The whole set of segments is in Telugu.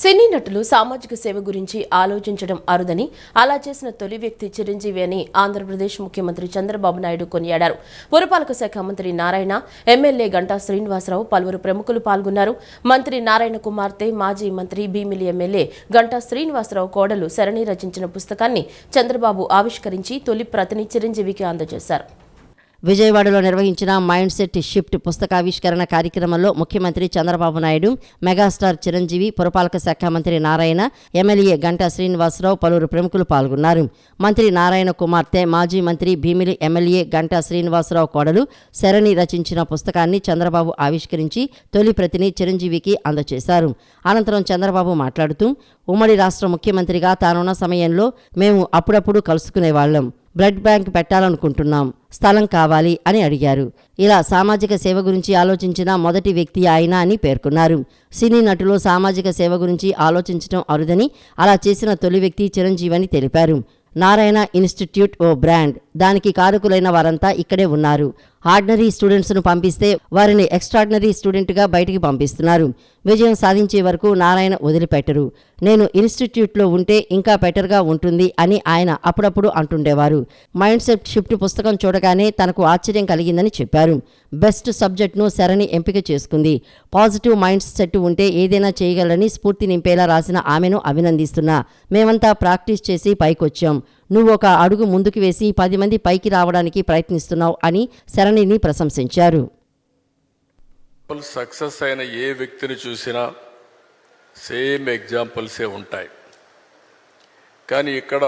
సినీ నటులు సామాజిక సేవ గురించి ఆలోచించడం అరుదని, అలా చేసిన తొలి వ్యక్తి చిరంజీవి అని ఆంధ్రప్రదేశ్ ముఖ్యమంత్రి చంద్రబాబు నాయుడు కొనియాడారు. పురపాలక శాఖ మంత్రి నారాయణ, ఎమ్మెల్యే గంటా శ్రీనివాసరావు, పలువురు ప్రముఖులు పాల్గొన్నారు. మంత్రి నారాయణ కుమార్తె, మాజీ మంత్రి భీమిలి ఎమ్మెల్యే గంటా శ్రీనివాసరావు కోడలు శరణి రచించిన పుస్తకాన్ని చంద్రబాబు ఆవిష్కరించి తొలి ప్రతిని చిరంజీవికి అందజేశారు. విజయవాడలో నిర్వహించిన మైండ్ సెట్ షిఫ్ట్ పుస్తకావిష్కరణ కార్యక్రమంలో ముఖ్యమంత్రి చంద్రబాబు నాయుడు, మెగాస్టార్ చిరంజీవి, పురపాలక శాఖ మంత్రి నారాయణ, ఎమ్మెల్యే గంటా శ్రీనివాసరావు, పలువురు ప్రముఖులు పాల్గొన్నారు. మంత్రి నారాయణ కుమార్తె, మాజీ మంత్రి భీమిలి ఎమ్మెల్యే గంటా శ్రీనివాసరావు కోడలు శరణి రచించిన పుస్తకాన్ని చంద్రబాబు ఆవిష్కరించి తొలి ప్రతిని చిరంజీవికి అందజేశారు. అనంతరం చంద్రబాబు మాట్లాడుతూ, ఉమ్మడి రాష్ట్ర ముఖ్యమంత్రిగా తానున్న సమయంలో మేము అప్పుడప్పుడు కలుసుకునేవాళ్లం. బ్లడ్ బ్యాంక్ పెట్టాలనుకుంటున్నాం, స్థలం కావాలి అని అడిగారు. ఇలా సామాజిక సేవ గురించి ఆలోచించిన మొదటి వ్యక్తి ఆయన అని పేర్కొన్నారు. సినీ నటులు సామాజిక సేవ గురించి ఆలోచించడం అరుదని, అలా చేసిన తొలి వ్యక్తి చిరంజీవి అని తెలిపారు. నారాయణ ఇన్స్టిట్యూట్ ఓ బ్రాండ్, దానికి కారకులైన వారంతా ఇక్కడే ఉన్నారు. ఆర్డినరీ స్టూడెంట్స్ను పంపిస్తే వారిని ఎక్స్ట్రాడినరీ స్టూడెంట్గా బయటికి పంపిస్తున్నారు. విజయం సాధించే వరకు నారాయణ వదిలిపెట్టరు. నేను ఇన్స్టిట్యూట్లో ఉంటే ఇంకా బెటర్గా ఉంటుంది అని ఆయన అప్పుడప్పుడు అంటుండేవారు. మైండ్ సెట్ షిఫ్ట్ పుస్తకం చూడగానే తనకు ఆశ్చర్యం కలిగిందని చెప్పారు. బెస్ట్ సబ్జెక్ట్ను శరణి ఎంపిక చేసుకుంది. పాజిటివ్ మైండ్ సెట్ ఉంటే ఏదైనా చేయగలని స్ఫూర్తి నింపేలా రాసిన ఆమెను అభినందిస్తున్నా. మేమంతా ప్రాక్టీస్ చేసి పైకొచ్చాం. నువ్వు ఒక అడుగు ముందుకు వేసి 10 మంది పైకి రావడానికి ప్రయత్నిస్తున్నావు అని శరణిని ప్రశంసించారు. సక్సెస్ అయిన ఏ వ్యక్తిని చూసినా సేమ్ ఎగ్జాంపుల్సే ఉంటాయి. కానీ ఇక్కడ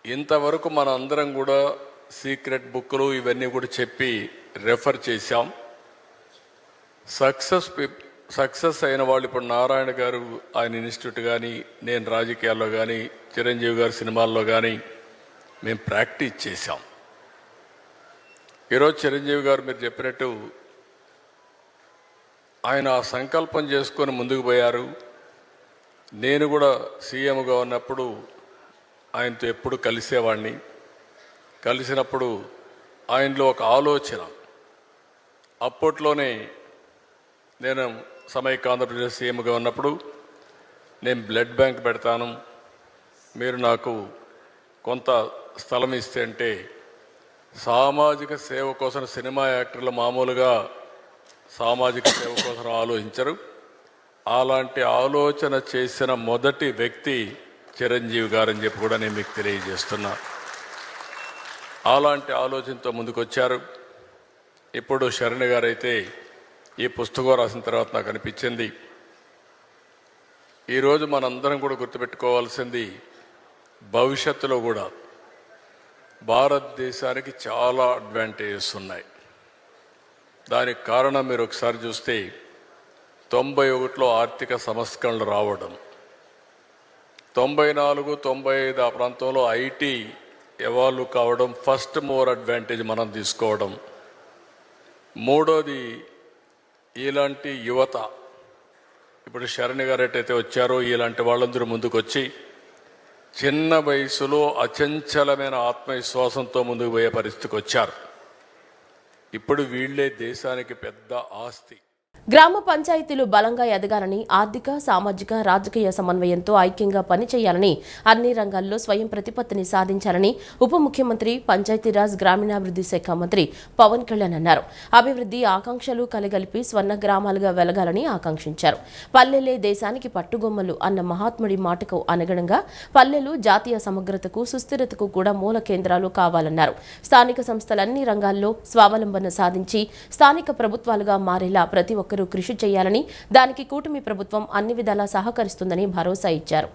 ఇంతవరకు మన అందరం కూడా సీక్రెట్ బుక్లు ఇవన్నీ కూడా చెప్పి రెఫర్ చేశాం. సక్సెస్ అయిన వాళ్ళు ఇప్పుడు నారాయణ గారు ఆయన ఇన్స్టిట్యూట్ కానీ, నేను రాజకీయాల్లో కానీ, చిరంజీవి గారు సినిమాల్లో కానీ మేము ప్రాక్టీస్ చేశాం. ఈరోజు చిరంజీవి గారు మీరు చెప్పినట్టు ఆయన ఆ సంకల్పం చేసుకొని ముందుకు పోయారు. నేను కూడా సీఎంగా ఉన్నప్పుడు ఆయనతో ఎప్పుడు కలిసేవాడిని. కలిసినప్పుడు ఆయనలో ఒక ఆలోచన, అప్పట్లోనే నేను సమైక్య ఆంధ్రప్రదేశ్ సీఎంగా ఉన్నప్పుడు నేను బ్లడ్ బ్యాంక్ పెడతాను, మీరు నాకు కొంత స్థలం ఇస్తే అంటే, సామాజిక సేవ కోసం సినిమా యాక్టర్లు మామూలుగా సామాజిక సేవ కోసం ఆలోచించరు. అలాంటి ఆలోచన చేసిన మొదటి వ్యక్తి చిరంజీవి గారని చెప్పి కూడా నేను మీకు తెలియజేస్తున్నా. అలాంటి ఆలోచనతో ముందుకొచ్చారు. ఇప్పుడు శరణి గారు అయితే ఈ పుస్తకం రాసిన తర్వాత నాకు అనిపించింది, ఈరోజు మనందరం కూడా గుర్తుపెట్టుకోవాల్సింది, భవిష్యత్తులో కూడా భారతదేశానికి చాలా అడ్వాంటేజెస్ ఉన్నాయి. దానికి కారణం మీరు ఒకసారి చూస్తే 91లో ఆర్థిక సంస్కరణలు రావడం, 94, 95 ఆ ప్రాంతంలో ఐటీ ఎవాల్వ్ కావడం, ఫస్ట్ మోర్ అడ్వాంటేజ్ మనం తీసుకోవడం. మూడోది ఇలాంటి యువత, ఇప్పుడు శరణి గారు ఎట్టయితే వచ్చారో ఇలాంటి వాళ్ళందరూ ముందుకొచ్చి చిన్న వయసులో అచంచలమైన ఆత్మవిశ్వాసంతో ముందుకు పోయే పరిస్థితికి వచ్చారు. ఇప్పుడు వీళ్లే దేశానికి పెద్ద ఆస్తి. గ్రామ పంచాయతీలు బలంగా ఎదగాలని, ఆర్థిక, సామాజిక, రాజకీయ సమన్వయంతో ఐక్యంగా పనిచేయాలని, అన్ని రంగాల్లో స్వయం ప్రతిపత్తిని సాధించాలని ఉప ముఖ్యమంత్రి, పంచాయతీరాజ్ గ్రామీణాభివృద్ధి శాఖ మంత్రి పవన్ కళ్యాణ్ అన్నారు. అభివృద్ధి ఆకాంక్షలు కలగలిపి స్వర్ణ గ్రామాలుగా వెలగాలని ఆకాంక్షించారు. పల్లెలే దేశానికి పట్టుగొమ్మలు అన్న మహాత్ముడి మాటకు అనుగుణంగా పల్లెలు జాతీయ సమగ్రతకు, సుస్థిరతకు కూడా మూల కేంద్రాలు కావాలన్నారు. స్థానిక సంస్థలన్ని రంగాల్లో స్వావలంబన సాధించి స్థానిక ప్రభుత్వాలుగా మారేలా ప్రతి ఒక్కరూ కృషి చేయాలని, దానికి కూటమి ప్రభుత్వం అన్ని విధాలా సహకరిస్తుందని భరోసా ఇచ్చారు.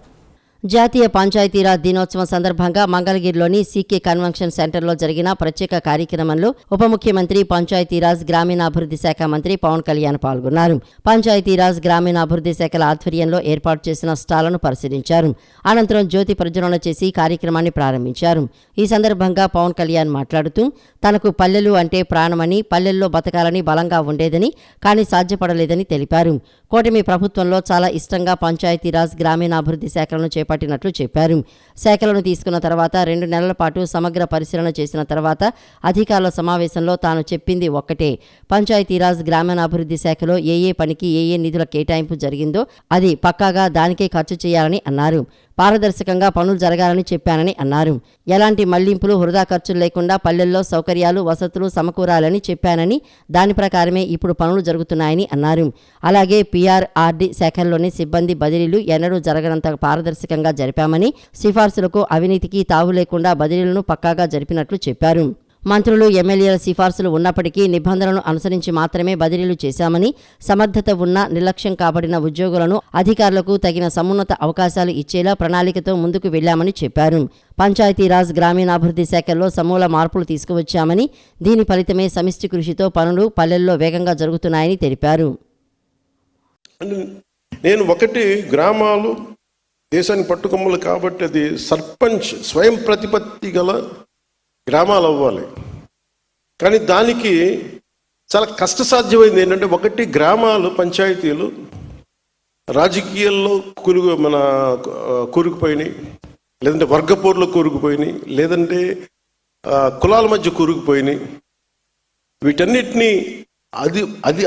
జాతీయ పంచాయతీరాజ్ దినోత్సవం సందర్భంగా మంగళగిరిలోని సీకే కన్వెన్షన్ సెంటర్లో జరిగిన ప్రత్యేక కార్యక్రమంలో ఉప ముఖ్యమంత్రి, పంచాయతీరాజ్ గ్రామీణాభివృద్ధి శాఖ మంత్రి పవన్ కళ్యాణ్ పాల్గొన్నారు. పంచాయతీరాజ్ గ్రామీణాభివృద్ధి శాఖల ఆధ్వర్యంలో ఏర్పాటు చేసిన స్టాళ్లను పరిశీలించారు. అనంతరం జ్యోతి ప్రజ్వలన చేసి కార్యక్రమాన్ని ప్రారంభించారు. ఈ సందర్భంగా పవన్ కళ్యాణ్ మాట్లాడుతూ, తనకు పల్లెలు అంటే ప్రాణమని, పల్లెల్లో బతకాలని బలంగా ఉండేదని, కానీ సాధ్యపడలేదని తెలిపారు. కూటమి ప్రభుత్వంలో చాలా ఇష్టంగా పంచాయతీరాజ్ గ్రామీణాభివృద్ధి శాఖలను చేపట్టినట్లు చెప్పారు. శాఖలను తీసుకున్న తర్వాత 2 నెలల పాటు సమగ్ర పరిశీలన చేసిన తర్వాత అధికారుల సమావేశంలో తాను చెప్పింది ఒక్కటే, పంచాయతీరాజ్ గ్రామీణాభివృద్ధి శాఖలో ఏ పనికి ఏ నిధుల కేటాయింపు జరిగిందో అది పక్కాగా దానికే ఖర్చు చేయాలని అన్నారు. పారదర్శకంగా పనులు జరగాలని చెప్పానని అన్నారు. ఎలాంటి మళ్లింపులు, వృధా ఖర్చులు లేకుండా పల్లెల్లో సౌకర్యాలు, వసతులు సమకూరాలని చెప్పానని, దాని ప్రకారమే ఇప్పుడు పనులు జరుగుతున్నాయని అన్నారు. అలాగే PRRD శాఖల్లోని సిబ్బంది బదిలీలు ఎన్నడూ జరగనంత పారదర్శకంగా జరిపామని, సిఫార్సులకు అవినీతికి తావు లేకుండా బదిలీలను పక్కాగా జరిపినట్లు చెప్పారు. మంత్రులు, ఎమ్మెల్యేల సిఫార్సులు ఉన్నప్పటికీ నిబంధనలను అనుసరించి మాత్రమే బదిలీలు చేశామని, సమర్థత ఉన్న నిర్లక్ష్యం కాబడిన ఉద్యోగులను అధికారులకు తగిన సమున్నత అవకాశాలు ఇచ్చేలా ప్రణాళికతో ముందుకు వెళ్లామని చెప్పారు. పంచాయతీరాజ్ గ్రామీణాభివృద్ధి శాఖల్లో సమూల మార్పులు తీసుకువచ్చామని, దీని ఫలితమే సమిష్టి కృషితో పనులు పల్లెల్లో వేగంగా జరుగుతున్నాయని తెలిపారు. నేను ఒకటి, గ్రామాలు దేశానికి పట్టుకొమ్మలు కాబట్టి అది సర్పంచ్ స్వయం ప్రతిపత్తి గల గ్రామాలు అవ్వాలి. కానీ దానికి చాలా కష్టసాధ్యమైంది ఏంటంటే, ఒకటి, గ్రామాలు, పంచాయతీలు రాజకీయాల్లో కూరుకుపోయినాయి, లేదంటే వర్గపోర్లో కూరుకుపోయినాయి, లేదంటే కులాల మధ్య కూరుకుపోయినాయి. వీటన్నిటినీ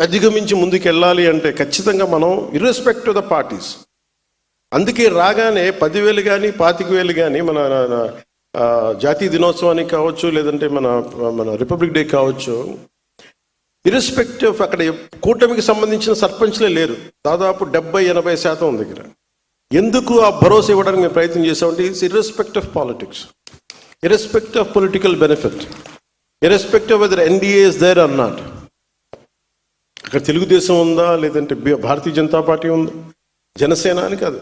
అధిగమించి ముందుకు వెళ్ళాలి అంటే ఖచ్చితంగా మనం ఇర్రెస్పెక్ట్ ఆఫ్ ద పార్టీస్, అందుకే రాగానే 10,000 కానీ 25,000 కానీ మన జాతీయ దినోత్సవానికి కావచ్చు, లేదంటే మన రిపబ్లిక్ డే కావచ్చు, ఇర్రెస్పెక్టివ్ అక్కడ కూటమికి సంబంధించిన సర్పంచ్లే లేరు. దాదాపు 70-80% దగ్గర. ఎందుకు ఆ భరోసా ఇవ్వడానికి మేము ప్రయత్నం చేసామంటే, it's irrespective of politics, irrespective of political benefit, irrespective of whether NDA is there or not. అక్కడ తెలుగుదేశం ఉందా, లేదంటే భారతీయ జనతా పార్టీ ఉందా, జనసేన అని కాదు,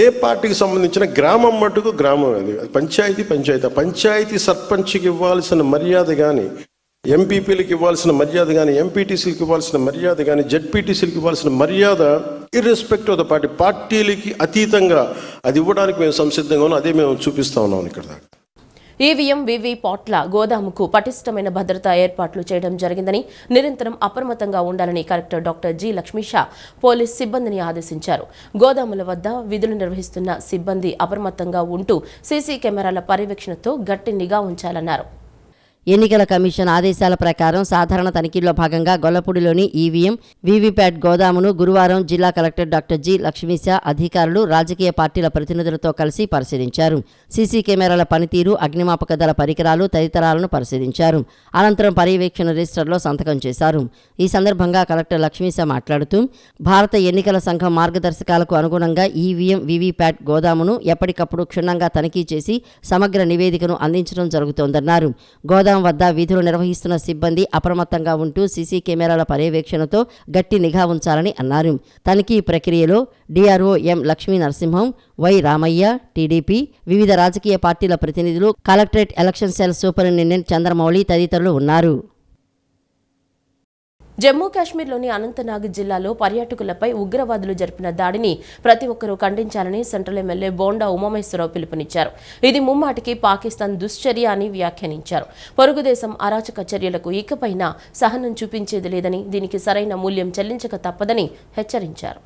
ఏ పార్టీకి సంబంధించిన గ్రామం మటుకు గ్రామం. అది పంచాయతీ సర్పంచ్కి ఇవ్వాల్సిన మర్యాద కానీ, ఎంపీపీలకు ఇవ్వాల్సిన మర్యాద కానీ, ఎంపీటీసీలకు ఇవ్వాల్సిన మర్యాద కానీ, జెడ్పీటీసీలకు ఇవ్వాల్సిన మర్యాద ఇర్రెస్పెక్ట్ ఆఫ్ ద పార్టీలకి అతీతంగా అది ఇవ్వడానికి మేము సంసిద్ధంగా ఉన్నాం. అదే మేము చూపిస్తా ఉన్నాం ఇక్కడ దాకా. ఈవీఎం, వీవీప్యాట్ల గోదాముకు పటిష్టమైన భద్రతా ఏర్పాట్లు చేయడం జరిగిందని, నిరంతరం అప్రమత్తంగా ఉండాలని collector doctor G. Lakshmisha police సిబ్బందిని ఆదేశించారు. గోదాముల వద్ద విధులు నిర్వహిస్తున్న సిబ్బంది అప్రమత్తంగా ఉంటూ సీసీ కెమెరాల పర్యవేక్షణతో గట్టి నిఘా ఉంచాలన్నారు. ఎన్నికల కమిషన్ ఆదేశాల ప్రకారం సాధారణ తనిఖీల్లో భాగంగా గొల్లపూడిలోని ఈవీఎం, వీవీప్యాట్ గోదామును గురువారం జిల్లా కలెక్టర్ డాక్టర్ జి. లక్ష్మీశా అధికారులు, రాజకీయ పార్టీల ప్రతినిధులతో కలిసి పరిశీలించారు. సీసీ కెమెరాల పనితీరు, అగ్నిమాపక దళ పరికరాలు తదితరాలను పరిశీలించారు. అనంతరం పర్యవేక్షణ రిజిస్టర్లో సంతకం చేశారు. ఈ సందర్భంగా కలెక్టర్ లక్ష్మీశా మాట్లాడుతూ, భారత ఎన్నికల సంఘం మార్గదర్శకాలకు అనుగుణంగా ఈవీఎం, వీవీప్యాట్ గోదామును ఎప్పటికప్పుడు క్షుణ్ణంగా తనిఖీ చేసి సమగ్ర నివేదికను అందించడం జరుగుతోందన్నారు. గోదాం వద్ద విధులు నిర్వహిస్తున్న సిబ్బంది అప్రమత్తంగా ఉంటూ సీసీ కెమెరాల పర్యవేక్షణతో గట్టి నిఘా ఉంచాలని అన్నారు. తనిఖీ ప్రక్రియలో DRO ఎం. లక్ష్మీ నరసింహం, వై. రామయ్య, టీడీపీ, వివిధ రాజకీయ పార్టీల ప్రతినిధులు, collectorate election cell superintendent Chandramouli తదితరులు ఉన్నారు. జమ్మూ కాశ్మీర్లోని అనంతనాగ్ జిల్లాలో పర్యాటకులపై ఉగ్రవాదులు జరిపిన దాడిని ప్రతి ఒక్కరూ ఖండించాలని సెంట్రల్ ఎమ్మెల్యే బోండా ఉమామహేశ్వరరావు పిలుపునిచ్చారు. ఇది ముమ్మాటికి పాకిస్తాన్ దుశ్చర్య అని వ్యాఖ్యానించారు. పొరుగుదేశం అరాచక చర్యలకు ఇకపైనా సహనం చూపించేది లేదని, దీనికి సరైన మూల్యం చెల్లించక తప్పదని హెచ్చరించారు.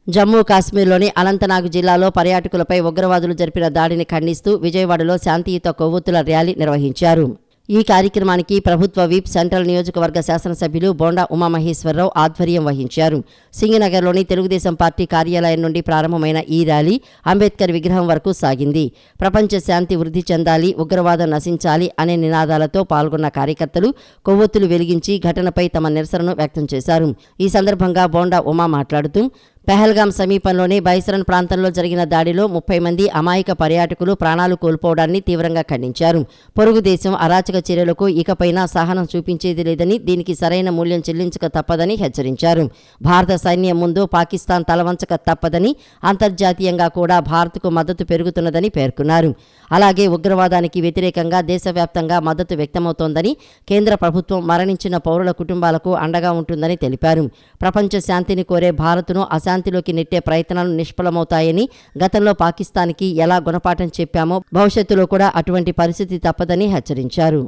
జమ్మూ కాశ్మీర్లోని అనంతనాగ్ జిల్లాలో పర్యాటకులపై ఉగ్రవాదులు జరిపిన దాడిని ఖండిస్తూ విజయవాడలో శాంతియుత కొవ్వొత్తుల ర్యాలీ నిర్వహించారు. ఈ కార్యక్రమానికి ప్రభుత్వ విప్, సెంట్రల్ నియోజకవర్గ శాసనసభ్యులు బోండా ఉమామహేశ్వరరావు ఆధ్వర్యం వహించారు. సింగనగర్లోని తెలుగుదేశం పార్టీ కార్యాలయం నుండి ప్రారంభమైన ఈ ర్యాలీ అంబేద్కర్ విగ్రహం వరకు సాగింది. ప్రపంచ శాంతి వృద్ధి చెందాలి, ఉగ్రవాదం నశించాలి అనే నినాదాలతో పాల్గొన్న కార్యకర్తలు కొవ్వొత్తులు వెలిగించి ఘటనపై తమ నిరసనను వ్యక్తం చేశారు. ఈ సందర్భంగా బోండా ఉమా మాట్లాడుతూ, పెహల్గాం సమీపంలోని బైసరన్ ప్రాంతంలో జరిగిన దాడిలో 30 మంది అమాయక పర్యాటకులు ప్రాణాలు కోల్పోవడాన్ని తీవ్రంగా ఖండించారు. పొరుగు దేశం అరాచక చర్యలకు ఇకపైనా సహనం చూపించేది లేదని, దీనికి సరైన మూల్యం చెల్లించక తప్పదని హెచ్చరించారు. భారత సైన్యం ముందు పాకిస్తాన్ తలవంచక తప్పదని, అంతర్జాతీయంగా కూడా భారత్కు మద్దతు పెరుగుతున్నదని పేర్కొన్నారు. అలాగే ఉగ్రవాదానికి వ్యతిరేకంగా దేశవ్యాప్తంగా మద్దతు వ్యక్తమవుతోందని, కేంద్ర ప్రభుత్వం మరణించిన పౌరుల కుటుంబాలకు అండగా ఉంటుందని తెలిపారు. ప్రపంచ శాంతిని కోరే భారత్ను అశాంతిలోకి నెట్టే ప్రయత్నాలు నిష్ఫలమవుతాయని, గతంలో పాకిస్తాన్కి ఎలా గుణపాఠం చెప్పామో భవిష్యత్తులో కూడా అటువంటి పరిస్థితి తప్పదని హెచ్చరించారు.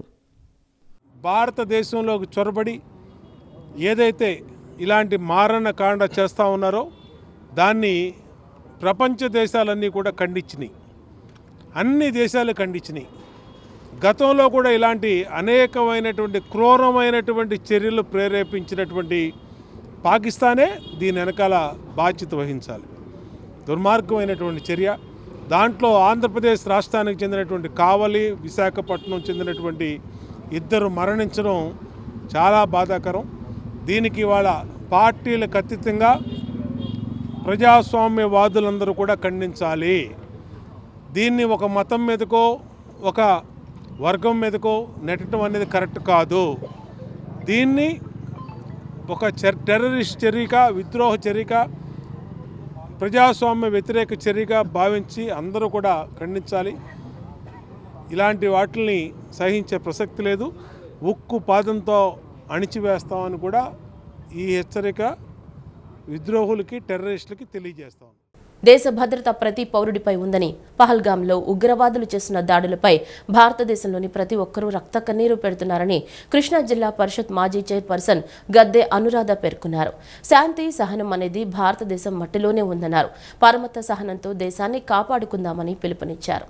భారతదేశంలోకి చొరబడి ఏదైతే ఇలాంటి మారణకాండ చేస్తూ ఉన్నారో దాన్ని ప్రపంచ దేశాలన్నీ కూడా ఖండించినాయి. అన్ని దేశాలు ఖండించినాయి. గతంలో కూడా ఇలాంటి అనేకమైనటువంటి క్రూరమైనటువంటి చర్యలు ప్రేరేపించినటువంటి పాకిస్తానే దీని వెనకాల బాధ్యత వహించాలి. దుర్మార్గమైనటువంటి చర్య. దాంట్లో ఆంధ్రప్రదేశ్ రాష్ట్రానికి చెందినటువంటి కావలి, విశాఖపట్నం చెందినటువంటి 2 మరణించడం చాలా బాధాకరం. దీనికి వాళ్ళ పార్టీలకు అతీతంగా ప్రజాస్వామ్యవాదులందరూ కూడా ఖండించాలి. దీన్ని ఒక మతం మీదకో ఒక వర్గం మీదకో నెట్టడం అనేది కరెక్ట్ కాదు. దీన్ని ఒక టెర్రరిస్ట్ చర్యగా, విద్రోహ చర్యగా, ప్రజాస్వామ్య వ్యతిరేక చర్యగా భావించి అందరూ కూడా ఖండించాలి. ఇలాంటి వాటిని సహించే ప్రసక్తి లేదు. ఉక్కు పాదంతో అణిచివేస్తామని కూడా ఈ హెచ్చరిక విద్రోహులకి, టెర్రరిస్టులకి తెలియజేస్తాం. దేశ భద్రత ప్రతి పౌరుడిపై ఉందని, పహల్గాంలో ఉగ్రవాదులు చేసిన దాడులపై భారతదేశంలోని ప్రతి ఒక్కరూ రక్త కన్నీరు పెడుతున్నారని కృష్ణా జిల్లా పరిషత్ మాజీ చైర్పర్సన్ గద్దె అనురాధ పేర్కొన్నారు. శాంతి, సహనం అనేది భారతదేశం మట్టిలోనే ఉందన్నారు. పరమత సహనంతో దేశాన్ని కాపాడుకుందామని పిలుపునిచ్చారు.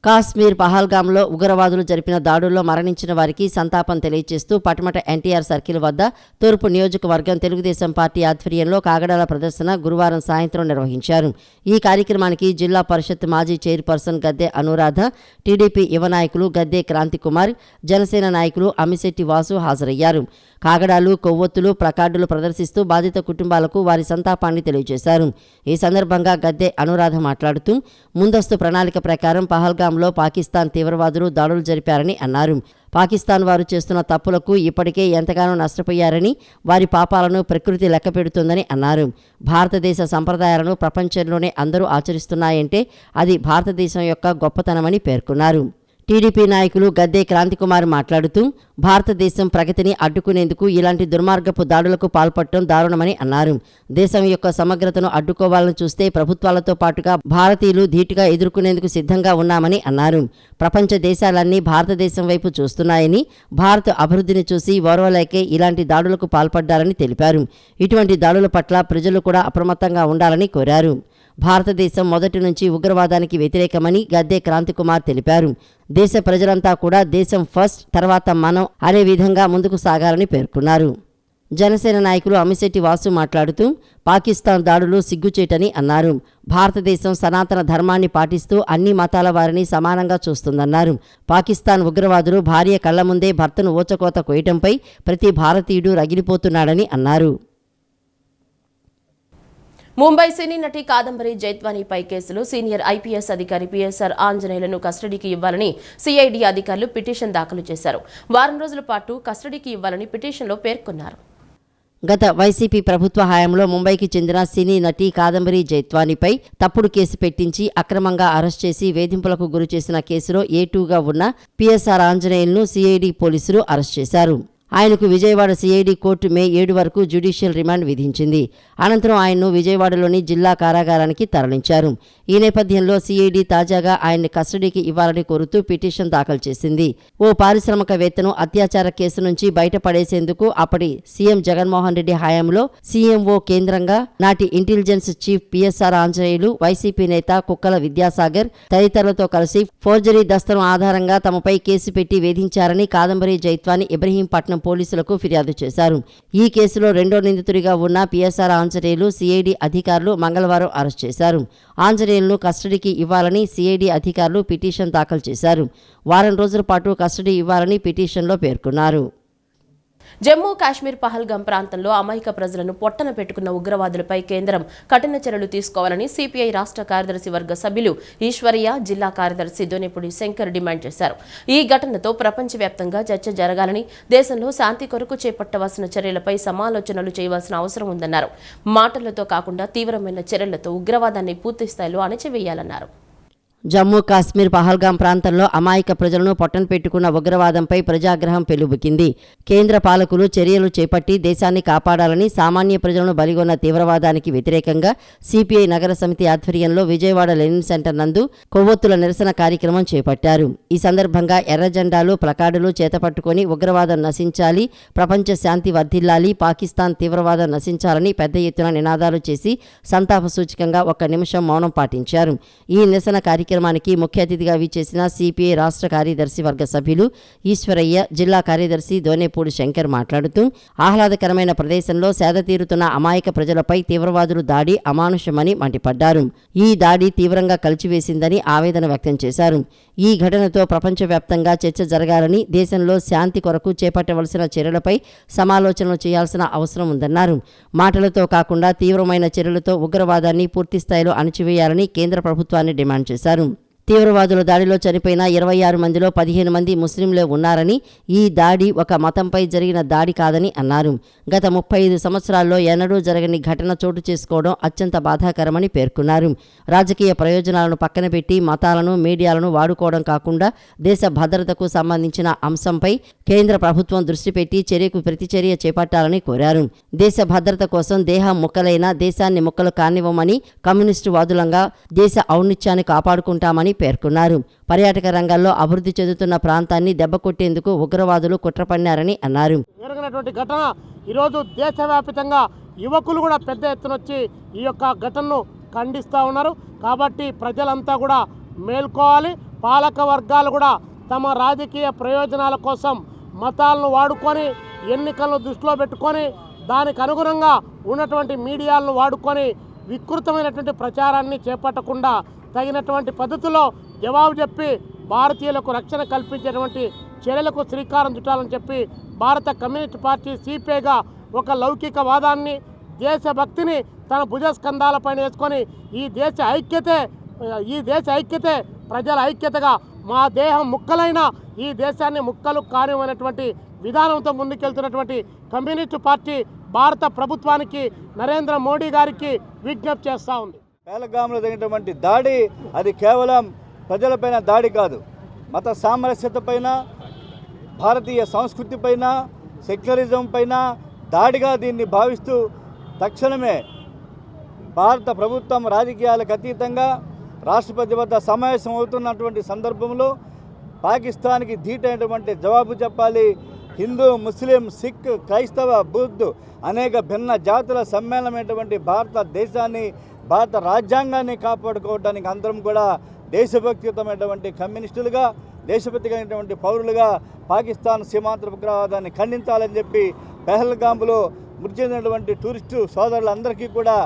కాశ్మీర్ పహల్గాంలో ఉగ్రవాదులు జరిపిన దాడుల్లో మరణించిన వారికి సంతాపం తెలియజేస్తూ పటమట ఎన్టీఆర్ సర్కిల్ వద్ద తూర్పు నియోజకవర్గం తెలుగుదేశం పార్టీ ఆధ్వర్యంలో కాగడాల ప్రదర్శన గురువారం సాయంత్రం నిర్వహించారు. ఈ కార్యక్రమానికి జిల్లా పరిషత్ మాజీ చైర్పర్సన్ గద్దె అనురాధ, టీడీపీ యువ నాయకులు గద్దె క్రాంతికుమార్, జనసేన నాయకులు అమిశెట్టి వాసు హాజరయ్యారు. కాగడాలు, కొవ్వొత్తులు, ప్లకార్డులు ప్రదర్శిస్తూ బాధిత కుటుంబాలకు వారి సంతాపాన్ని తెలియజేశారు. ఈ సందర్భంగా గద్దె అనురాధ మాట్లాడుతూ ముందస్తు ప్రణాళిక ప్రకారం పహల్గాంలో పాకిస్తాన్ తీవ్రవాదులు దాడులు జరిపారని అన్నారు. పాకిస్తాన్ వారు చేస్తున్న తప్పులకు ఇప్పటికే ఎంతగానో నష్టపోయారని, వారి పాపాలను ప్రకృతి లెక్కపెడుతుందని అన్నారు. భారతదేశ సంప్రదాయాలను ప్రపంచంలోనే అందరూ ఆచరిస్తున్నాయంటే అది భారతదేశం యొక్క గొప్పతనమని పేర్కొన్నారు. టీడీపీ నాయకులు గద్దె క్రాంతికుమార్ మాట్లాడుతూ భారతదేశం ప్రగతిని అడ్డుకునేందుకు ఇలాంటి దుర్మార్గపు దాడులకు పాల్పడటం దారుణమని అన్నారు. దేశం యొక్క సమగ్రతను అడ్డుకోవాలని చూస్తే ప్రభుత్వాలతో పాటుగా భారతీయులు ధీటుగా ఎదుర్కొనేందుకు సిద్ధంగా ఉన్నామని అన్నారు. ప్రపంచ దేశాలన్నీ భారతదేశం వైపు చూస్తున్నాయని, భారత అభివృద్ధిని చూసి ఓర్వలేకే ఇలాంటి దాడులకు పాల్పడ్డారని తెలిపారు. ఇటువంటి దాడుల పట్ల ప్రజలు కూడా అప్రమత్తంగా ఉండాలని కోరారు. భారతదేశం మొదటి నుంచి ఉగ్రవాదానికి వ్యతిరేకమని గద్దె క్రాంతికుమార్ తెలిపారు. దేశ ప్రజలంతా కూడా దేశం ఫస్ట్, తర్వాత మనం అనే విధంగా ముందుకు సాగాలని పేర్కొన్నారు. జనసేన నాయకులు అమిశెట్టి వాసు మాట్లాడుతూ పాకిస్తాన్ దాడులు సిగ్గుచేటని అన్నారు. భారతదేశం సనాతన ధర్మాన్ని పాటిస్తూ అన్ని మతాల వారిని సమానంగా చూస్తుందన్నారు. పాకిస్తాన్ ఉగ్రవాదులు భార్య కళ్ల ముందే భర్తను ఊచకోత కోయటంపై ప్రతి భారతీయుడు రగిలిపోతున్నాడని అన్నారు. ముంబై సినీ నటి కాదంబరి జైత్వానీపై కేసులో సీనియర్ ఐపీఎస్ అధికారి పీఎస్ఆర్ ఆంజనేయులను కస్టడీకి ఇవ్వాలని సిఐడి అధికారులు పిటిషన్ దాఖలు చేశారు. వారం రోజుల పాటు కస్టడీకి ఇవ్వాలని పిటిషన్లో పేర్కొన్నారు. గత వైసీపీ ప్రభుత్వ హయాంలో ముంబైకి చెందిన సినీ నటి కాదంబరి జైత్వానీపై తప్పుడు కేసు పెట్టించి అక్రమంగా అరెస్ట్ చేసి వేధింపులకు గురి చేసిన కేసులో A2గా ఉన్న పీఎస్ఆర్ ఆంజనేయులను సిఐడి పోలీసులు అరెస్ట్ చేశారు. ఆయనకు విజయవాడ సిఐడి కోర్టు మే 7 వరకు జ్యుడిషియల్ రిమాండ్ విధించింది. అనంతరం ఆయన్ను విజయవాడలోని జిల్లా కారాగారానికి తరలించారు. ఈ నేపథ్యంలో సిఐడి తాజాగా ఆయన్ని కస్టడీకి ఇవ్వాలని కోరుతూ పిటిషన్ దాఖలు చేసింది. ఓ పారిశ్రామికవేత్తను అత్యాచార కేసు నుంచి బయటపడేసేందుకు అప్పటి సీఎం జగన్మోహన్ రెడ్డి హయాంలో సీఎంఓ కేంద్రంగా నాటి intelligence chief PSR Anjaneyulu, YCP నేత కుక్కల విద్యాసాగర్ తదితరులతో కలిసి ఫోర్జరీ దస్తరం ఆధారంగా తమపై కేసు పెట్టి వేధించారని కాదంబరి జైత్వానీ ఇబ్రహీంపట్నం పోలీసులకు ఫిర్యాదు చేశారు. ఈ కేసులో రెండో నిందితుడిగా ఉన్న పీఎస్ఆర్ ఆంజనేయులు సిఐడి అధికారులు మంగళవారం అరెస్ట్ చేశారు. ఆంజనేయులను కస్టడీకి ఇవ్వాలని సిఐడి అధికారులు పిటిషన్ దాఖలు చేశారు. వారం రోజుల పాటు కస్టడీ ఇవ్వాలని పిటిషన్లో పేర్కొన్నారు. జమ్మూ కాశ్మీర్ పహల్గాం ప్రాంతంలో అమాయక ప్రజలను పొట్టన పెట్టుకున్న ఉగ్రవాదులపై కేంద్రం కఠిన చర్యలు తీసుకోవాలని సిపిఐ రాష్ట్ర కార్యదర్శి వర్గ సభ్యులు ఈశ్వరయ్య, జిల్లా కార్యదర్శి దొనేపూడి శంకర్ డిమాండ్ చేశారు. ఈ ఘటనతో ప్రపంచవ్యాప్తంగా చర్చ జరగాలని, దేశంలో శాంతి కొరకు చేపట్టవలసిన చర్యలపై సమాలోచనలు చేయవలసిన అవసరం ఉందన్నారు. మాటలతో కాకుండా తీవ్రమైన చర్యలతో ఉగ్రవాదాన్ని పూర్తి స్థాయిలో అణచివేయాలన్నారు. జమ్మూ కాశ్మీర్ పహల్గాం ప్రాంతంలో అమాయక ప్రజలను పొట్టన పెట్టుకున్న ఉగ్రవాదంపై ప్రజాగ్రహం పెలుబుకింది. కేంద్ర పాలకులు చర్యలు చేపట్టి దేశాన్ని కాపాడాలని, సామాన్య ప్రజలను బలిగొన్న తీవ్రవాదానికి వ్యతిరేకంగా సిపిఐ నగర సమితి ఆధ్వర్యంలో విజయవాడ లెనిన్ సెంటర్ నందు కొవ్వొత్తుల నిరసన కార్యక్రమం చేపట్టారు. ఈ సందర్భంగా ఎర్ర జెండాలు, ప్లకార్డులు చేతపట్టుకుని ఉగ్రవాదం నశించాలి, ప్రపంచ శాంతి వర్ధిల్లాలి, పాకిస్తాన్ తీవ్రవాదం నశించాలని పెద్ద ఎత్తున నినాదాలు చేసి సంతాప సూచకంగా 1 నిమిషం మౌనం పాటించారు. ఈ నిరసన కార్యక్రమానికి ముఖ్య అతిథిగా విచ్చేసిన సిపిఐ రాష్ట్ర కార్యదర్శి వర్గ సభ్యులు ఈశ్వరయ్య, జిల్లా కార్యదర్శి దోనేపూడి శంకర్ మాట్లాడుతూ ఆహ్లాదకరమైన ప్రదేశంలో సేద తీరుతున్న అమాయక ప్రజలపై తీవ్రవాదులు దాడి అమానుషమని మండిపడ్డారు. ఈ దాడి తీవ్రంగా కలిచివేసిందని ఆవేదన వ్యక్తం చేశారు. ఈ ఘటనతో ప్రపంచవ్యాప్తంగా చర్చ జరగాలని, దేశంలో శాంతి కొరకు చేపట్టవలసిన చర్యలపై సమాలోచనలు చేయాల్సిన అవసరం ఉందన్నారు. మాటలతో కాకుండా తీవ్రమైన చర్యలతో ఉగ్రవాదాన్ని పూర్తిస్థాయిలో అణచివేయాలని కేంద్ర ప్రభుత్వాన్ని డిమాండ్ చేశారు. తీవ్రవాదుల దాడిలో చనిపోయిన 26 మందిలో 15 మంది ముస్లింలే ఉన్నారని, ఈ దాడి ఒక మతంపై జరిగిన దాడి కాదని అన్నారు. గత 35 సంవత్సరాల్లో ఎన్నడూ జరగని ఘటన చోటు చేసుకోవడం అత్యంత బాధాకరమని పేర్కొన్నారు. రాజకీయ ప్రయోజనాలను పక్కన పెట్టి మతాలను, మీడియాలను వాడుకోవడం కాకుండా దేశ భద్రతకు సంబంధించిన అంశంపై కేంద్ర ప్రభుత్వం దృష్టి పెట్టి చర్యకు ప్రతిచర్య చేపట్టాలని కోరారు. దేశ భద్రత కోసం దేహం ముక్కలైనా దేశాన్ని ముక్కలు కానివ్వమని, కమ్యూనిస్టు వాదులంగా దేశ ఔన్నిత్యాన్ని కాపాడుకుంటామని పేర్కొన్నారు. పర్యాటక రంగంలో అభివృద్ధి చెందుతున్న ప్రాంతాన్ని దెబ్బకొట్టేందుకు ఉగ్రవాదులు కుట్ర పన్నారని అన్నారు. జరిగినటువంటి ఘటన ఈరోజు దేశవ్యాప్తంగా యువకులు కూడా పెద్ద ఎత్తున వచ్చి ఈ యొక్క ఘటనను ఖండిస్తూ ఉన్నారు. కాబట్టి ప్రజలంతా కూడా మేల్కోవాలి. పాలక వర్గాలు కూడా తమ రాజకీయ ప్రయోజనాల కోసం మతాలను వాడుకొని, ఎన్నికలను దృష్టిలో పెట్టుకొని, దానికి అనుగుణంగా ఉన్నటువంటి మీడియాలను వాడుకొని వికృతమైనటువంటి ప్రచారాన్ని చేపట్టకుండా తగినటువంటి పద్ధతిలో జవాబు చెప్పి భారతీయులకు రక్షణ కల్పించేటువంటి చర్యలకు శ్రీకారం చుట్టాలని చెప్పి భారత కమ్యూనిస్ట్ పార్టీ సిపిఐగా ఒక లౌకికవాదాన్ని, దేశభక్తిని తన భుజస్కంధాలపైన వేసుకొని ఈ దేశ ఐక్యతే ప్రజల ఐక్యతగా మా దేహం ముక్కలైన ఈ దేశాన్ని ముక్కలు కానివనేటువంటి విధానంతో ముందుకెళ్తున్నటువంటి కమ్యూనిస్టు పార్టీ భారత ప్రభుత్వానికి, నరేంద్ర మోడీ గారికి విజ్ఞప్తి చేస్తూ ఉంది. పహల్గాంలో జరిగినటువంటి దాడి అది కేవలం ప్రజలపైన దాడి కాదు, మత సామరస్యత పైన, భారతీయ సంస్కృతి పైన, సెక్యులరిజం పైన దాడిగా దీన్ని భావిస్తూ తక్షణమే భారత ప్రభుత్వం రాజకీయాలకు అతీతంగా రాష్ట్రపతి వద్ద సమావేశం అవుతున్నటువంటి సందర్భంలో పాకిస్తాన్కి ధీటైనటువంటి జవాబు చెప్పాలి. హిందూ, ముస్లిం, సిక్, క్రైస్తవ, బుద్ధ్ అనేక భిన్న జాతుల సమ్మేళనమైనటువంటి భారతదేశాన్ని, భారత రాజ్యాంగాన్ని కాపాడుకోవడానికి అందరం కూడా దేశభక్తియుతమైనటువంటి కమ్యూనిస్టులుగా, దేశభక్తిమైనటువంటి పౌరులుగా పాకిస్తాన్ సీమాంతర ఉగ్రవాదాన్ని ఖండించాలని చెప్పి పహల్గాంలో మృతి చెందినటువంటి టూరిస్టు సోదరులందరికీ కూడా,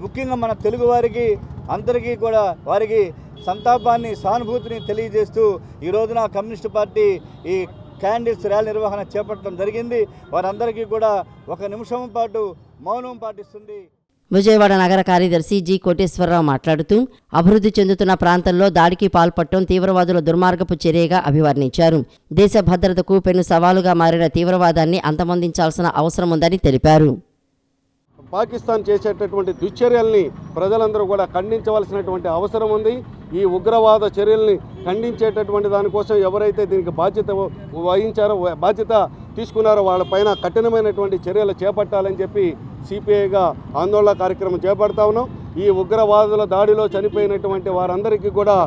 ముఖ్యంగా మన తెలుగు వారికి అందరికీ కూడా వారికి సంతాపాన్ని, సానుభూతిని తెలియజేస్తూ ఈ రోజున కమ్యూనిస్టు పార్టీ ఈ క్యాండిల్స్ ర్యాలీ నిర్వహణ చేపట్టడం జరిగింది. వారందరికీ కూడా 1 నిమిషం పాటు మౌనం పాటిస్తుంది. విజయవాడ నగర కార్యదర్శి జి కోటేశ్వరరావు మాట్లాడుతూ అభివృద్ధి చెందుతున్న ప్రాంతంలో దాడికి పాల్పడటం తీవ్రవాదుల దుర్మార్గపు చర్యగా అభివర్ణించారు. దేశ భద్రతకు పెను సవాలుగా మారిన తీవ్రవాదాన్ని అంతమొందించాల్సిన అవసరం ఉందని తెలిపారు. పాకిస్తాన్ చేసేటటువంటి దుశ్చర్యల్ని ప్రజలందరూ కూడా ఖండించవలసినటువంటి అవసరం ఉంది. ఈ ఉగ్రవాద చర్యల్ని ఖండించేటటువంటి దానికోసం ఎవరైతే దీనికి బాధ్యత తీసుకున్నారో వాళ్ళపైన కఠినమైనటువంటి చర్యలు చేపట్టాలని చెప్పి సిపిఐగా ఆందోళన కార్యక్రమం చేపడతా ఉన్నాం. ఈ ఉగ్రవాదుల దాడిలో చనిపోయినటువంటి వారందరికీ కూడా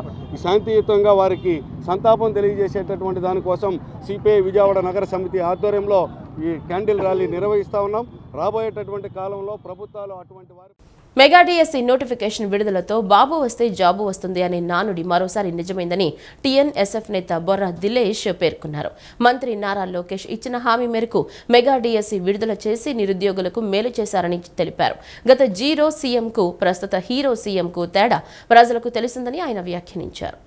శాంతియుతంగా వారికి సంతాపం తెలియజేసేటటువంటి దానికోసం సిపిఐ విజయవాడ నగర సమితి ఆధ్వర్యంలో ఈ క్యాండిల్ ర్యాలీ నిర్వహిస్తూ ఉన్నాం. రాబోయేటటువంటి కాలంలో ప్రభుత్వాలు అటువంటి వారి మెగా డిఎస్సి నోటిఫికేషన్ విడుదలతో బాబు వస్తే జాబు వస్తుంది అనే నానుడి మరోసారి నిజమైందని టీఎన్ఎస్ఎఫ్ నేత బొర్రా దిలేష్ పేర్కొన్నారు. మంత్రి నారా లోకేష్ ఇచ్చిన హామీ మేరకు మెగా డిఎస్సి విడుదల చేసి నిరుద్యోగులకు మేలు చేశారని తెలిపారు. గత జీరో సీఎంకు ప్రస్తుత హీరో సీఎంకు తేడా ప్రజలకు తెలిసిందని ఆయన వ్యాఖ్యానించారు.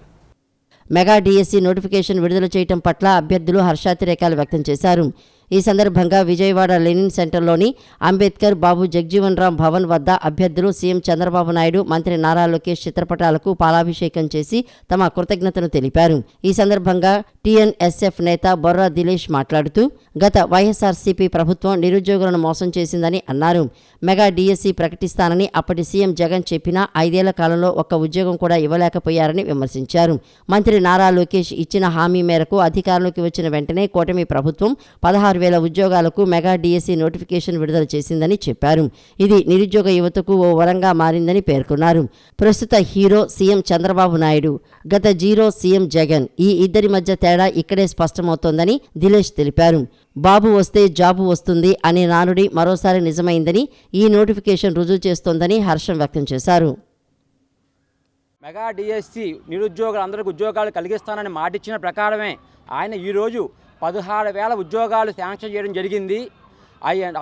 మెగా డిఎస్సి నోటిఫికేషన్ విడుదల చేయడం పట్ల అభ్యర్థులు హర్షాతిరేకాలు వ్యక్తం చేశారు. ఈ సందర్భంగా విజయవాడ లెనిన్ సెంటర్లోని అంబేద్కర్ బాబు జగ్జీవన్ రామ్ భవన్ వద్ద అభ్యర్థులు సీఎం చంద్రబాబు నాయుడు, మంత్రి నారా లోకేష్ చిత్రపటాలకు పాలాభిషేకం చేసి తమ కృతజ్ఞతను తెలిపారు. ఈ సందర్భంగా టీఎన్ఎస్ఎఫ్ నేత బొర్రా దిలేష్ మాట్లాడుతూ గత వైఎస్ఆర్సీపీ ప్రభుత్వం నిరుద్యోగులను మోసం చేసిందని అన్నారు. మెగా డిఎస్సి ప్రకటిస్తానని అప్పటి సీఎం జగన్ చెప్పినా 5 ఏళ్ల కాలంలో ఒక్క ఉద్యోగం కూడా ఇవ్వలేకపోయారని విమర్శించారు. మంత్రి నారా లోకేష్ ఇచ్చిన హామీ మేరకు అధికారంలోకి వచ్చిన వెంటనే కూటమి ప్రభుత్వం 16,000 ఉద్యోగాలకు మెగా డిఎస్సి నోటిఫికేషన్ విడుదల చేసిందని చెప్పారు. ఇది నిరుద్యోగ యువతకు ఓ వరంగా మారిందని పేర్కొన్నారు. ప్రస్తుత హీరో సీఎం చంద్రబాబు నాయుడు, గత జీరో సీఎం జగన్, ఈ ఇద్దరి మధ్య తేడా ఇక్కడే స్పష్టమవుతోందని దిలేష్ తెలిపారు. బాబు వస్తే జాబు వస్తుంది అనే నానుడి మరోసారి నిజమైందని, ఈ నోటిఫికేషన్ రుజువు చేస్తోందని హర్షం వ్యక్తం చేశారు. మెగా డిఎస్సి నిరుద్యోగులందరికీ ఉద్యోగాలు కలిగిస్తానని మాటిచ్చిన ప్రకారమే ఆయన ఈరోజు 16,000 ఉద్యోగాలు శాంక్షన్ చేయడం జరిగింది.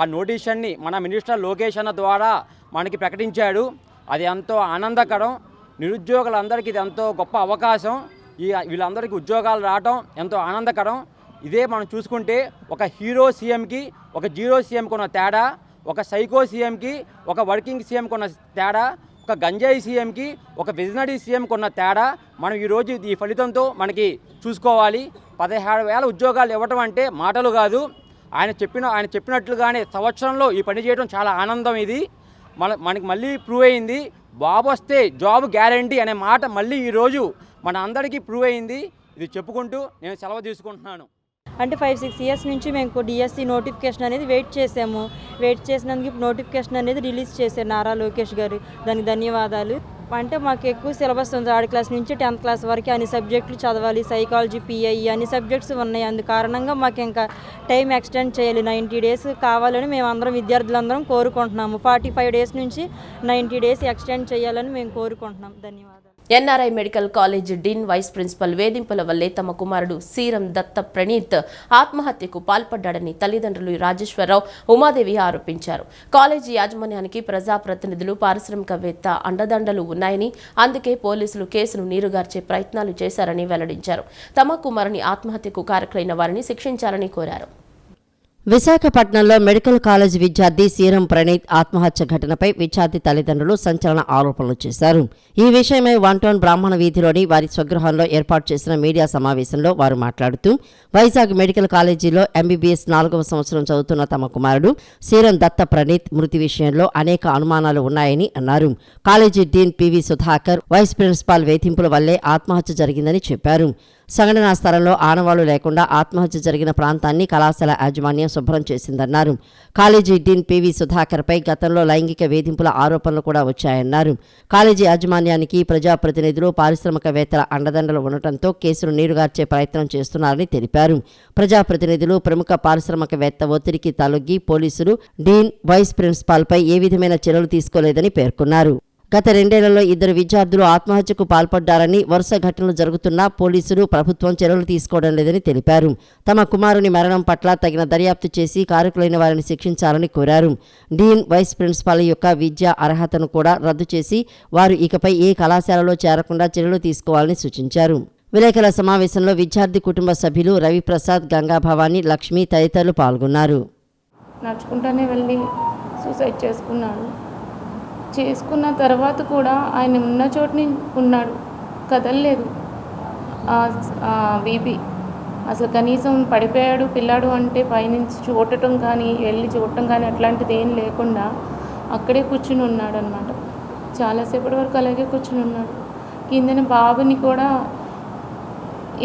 ఆ నోటీషన్ని మన మినిస్టర్ లోకేష్ అన్న ద్వారా మనకి ప్రకటించాడు. అది ఎంతో ఆనందకరం. నిరుద్యోగులందరికీ ఇది ఎంతో గొప్ప అవకాశం. వీళ్ళందరికీ ఉద్యోగాలు రావడం ఎంతో ఆనందకరం. ఇదే మనం చూసుకుంటే ఒక హీరో సీఎంకి ఒక జీరో సీఎంకి ఉన్న తేడా, ఒక సైకో సీఎంకి ఒక వర్కింగ్ సీఎంకి ఉన్న తేడా, ఒక గంజాయి సీఎంకి ఒక విజనరీ సీఎంకి ఉన్న తేడా మనం ఈరోజు ఈ ఫలితంతో మనకి చూసుకోవాలి. 16,000 ఉద్యోగాలు ఇవ్వటం అంటే మాటలు కాదు. ఆయన చెప్పినట్లుగానే సంవత్సరంలో ఈ పని చేయడం చాలా ఆనందం. ఇది మనకి మళ్ళీ ప్రూవ్ అయింది. బాబు వస్తే జాబ్ గ్యారంటీ అనే మాట మళ్ళీ ఈరోజు మన అందరికీ ప్రూవ్ అయింది. ఇది చెప్పుకుంటూ నేను సెలవు తీసుకుంటున్నాను. అంటే 5-6 ఇయర్స్ నుంచి మేము డిఎస్సి నోటిఫికేషన్ అనేది వెయిట్ చేసాము. వెయిట్ చేసినందుకు నోటిఫికేషన్ అనేది రిలీజ్ చేశారు నారా లోకేష్ గారు. దానికి ధన్యవాదాలు. అంటే మాకు ఎక్కువ సిలబస్ ఉంది. 3rd క్లాస్ నుంచి 10th క్లాస్ వరకు అన్ని సబ్జెక్టులు చదవాలి. సైకాలజీ, పిఐ అన్ని సబ్జెక్ట్స్ ఉన్నాయి. అందు కారణంగా మాకు ఇంకా టైం ఎక్స్టెండ్ చేయాలి. 90 డేస్ కావాలని మేము అందరం విద్యార్థులందరం కోరుకుంటున్నాము. 45 డేస్ నుంచి 90 డేస్ ఎక్స్టెండ్ చేయాలని మేము కోరుకుంటున్నాం. ధన్యవాదాలు. NRI medical college dean vice principal వేధింపుల వల్లే తమ కుమారుడు సీరం దత్త ప్రణీత్ ఆత్మహత్యకు పాల్పడ్డాడని తల్లిదండ్రులు రాజేశ్వరరావు, ఉమాదేవి ఆరోపించారు. కాలేజీ యాజమాన్యానికి ప్రజాప్రతినిధులు, పారిశ్రామికవేత్త అండదండలు ఉన్నాయని, అందుకే పోలీసులు కేసును నీరుగార్చే ప్రయత్నాలు చేశారని వెల్లడించారు. తమ కుమారుని ఆత్మహత్యకు కారకులైన వారిని శిక్షించాలని కోరారు. విశాఖపట్నంలో మెడికల్ కాలేజ్ విద్యార్థి సీరం ప్రణీత్ ఆత్మహత్య ఘటనపై విద్యార్థి తల్లిదండ్రులు సంచలన ఆరోపణలు చేశారు. ఈ విషయమై 1 టౌన్ బ్రాహ్మణ వీధిలోని వారి స్వగృహంలో ఏర్పాటు చేసిన మీడియా సమావేశంలో వారు మాట్లాడుతూ, వైజాగ్ మెడికల్ కాలేజీలో ఎంబీబీఎస్ 4వ సంవత్సరం చదువుతున్న తమ కుమారుడు సీరం దత్త ప్రణీత్ మృతి విషయంలో అనేక అనుమానాలు ఉన్నాయని అన్నారు. College dean PV Sudhakar, vice principal వేధింపుల వల్లే ఆత్మహత్య జరిగిందని చెప్పారు. సంఘటనా స్థలంలో ఆనవాళ్లు లేకుండా ఆత్మహత్య జరిగిన ప్రాంతాన్ని కళాశాల యాజమాన్యం శుభ్రం చేసిందన్నారు. కాలేజీ డీన్ పివి సుధాకర్పై గతంలో లైంగిక వేధింపుల ఆరోపణలు కూడా వచ్చాయన్నారు. కాలేజీ యాజమాన్యానికి ప్రజాప్రతినిధులు, పారిశ్రామికవేత్తల అండదండలు ఉండటంతో కేసును నీరుగార్చే ప్రయత్నం చేస్తున్నారని తెలిపారు. ప్రజాప్రతినిధులు, ప్రముఖ పారిశ్రామికవేత్త ఒత్తిడికి తలొగ్గి పోలీసులు డీన్, వైస్ ప్రిన్సిపాల్పై ఏ విధమైన చర్యలు తీసుకోలేదని పేర్కొన్నారు. గత 2 ఏళ్లలో 2 విద్యార్థులు ఆత్మహత్యకు పాల్పడ్డారని, వరుస ఘటనలు జరుగుతున్నా పోలీసులు, ప్రభుత్వం చర్యలు తీసుకోవడం లేదని తెలిపారు. తమ కుమారుని మరణం పట్ల తగిన దర్యాప్తు చేసి కారకులైన వారిని శిక్షించాలని కోరారు. డీన్, వైస్ ప్రిన్సిపాల్ యొక్క విద్యా అర్హతను కూడా రద్దు చేసి వారు ఇకపై ఏ కళాశాలలో చేరకుండా చర్యలు తీసుకోవాలని సూచించారు. విలేకరుల సమావేశంలో విద్యార్థి కుటుంబ సభ్యులు రవిప్రసాద్, గంగాభవాని, లక్ష్మి తదితరులు పాల్గొన్నారు. నడుచుకుంటానే వెళ్ళి సూసైడ్ చేసుకున్న తర్వాత కూడా ఆయన ఉన్న చోటుని ఉన్నాడు, కదలలేదు. బీపీ అసలు కనీసం పడిపోయాడు పిల్లాడు అంటే పైనుంచి చూడటం కానీ, వెళ్ళి చూడటం కానీ అట్లాంటిది ఏం లేకుండా అక్కడే కూర్చుని ఉన్నాడు అనమాట. చాలాసేపటి వరకు అలాగే కూర్చుని ఉన్నాడు. కిందన బాబుని కూడా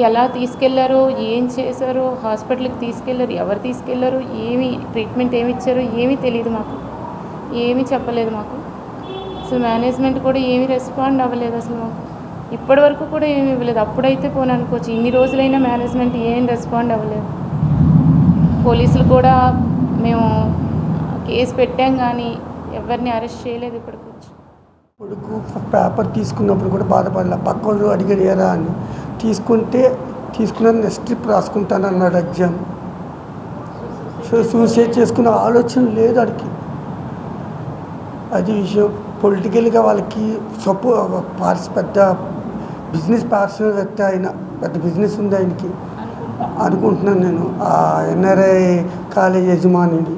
ఎలా తీసుకెళ్లారో, ఏం చేశారో, హాస్పిటల్కి తీసుకెళ్లారు, ఎవరు తీసుకెళ్లారో, ఏమి ట్రీట్మెంట్ ఏమి ఇచ్చారో ఏమీ తెలియదు. మాకు ఏమీ చెప్పలేదు. మాకు అసలు మేనేజ్మెంట్ కూడా ఏమీ రెస్పాండ్ అవ్వలేదు. అసలు మాకు ఇప్పటి వరకు కూడా ఏమీ ఇవ్వలేదు. అప్పుడైతే పోను అనుకోవచ్చు, ఇన్ని రోజులైనా మేనేజ్మెంట్ ఏం రెస్పాండ్ అవ్వలేదు. పోలీసులు కూడా మేము కేసు పెట్టాం కానీ ఎవరిని అరెస్ట్ చేయలేదు ఇప్పటికి. కొడుకు పేపర్ తీసుకున్నప్పుడు కూడా బాధపడలే. పక్క వాళ్ళు అడిగారు ఎలా అని, తీసుకున్న నెక్స్ట్ ట్రిప్ రాసుకుంటానన్నాడు ఎగ్జామ్. సూసైడ్ చేసుకునే ఆలోచన లేదు అడిగి. అది విషయం. పొలిటికల్గా వాళ్ళకి పెద్ద బిజినెస్ పార్సనవేత్త, ఆయన పెద్ద బిజినెస్ ఉంది ఆయనకి. అనుకుంటున్నాను నేను. ఆ ఎన్ఆర్ఐ కాలేజ్ యజమానిని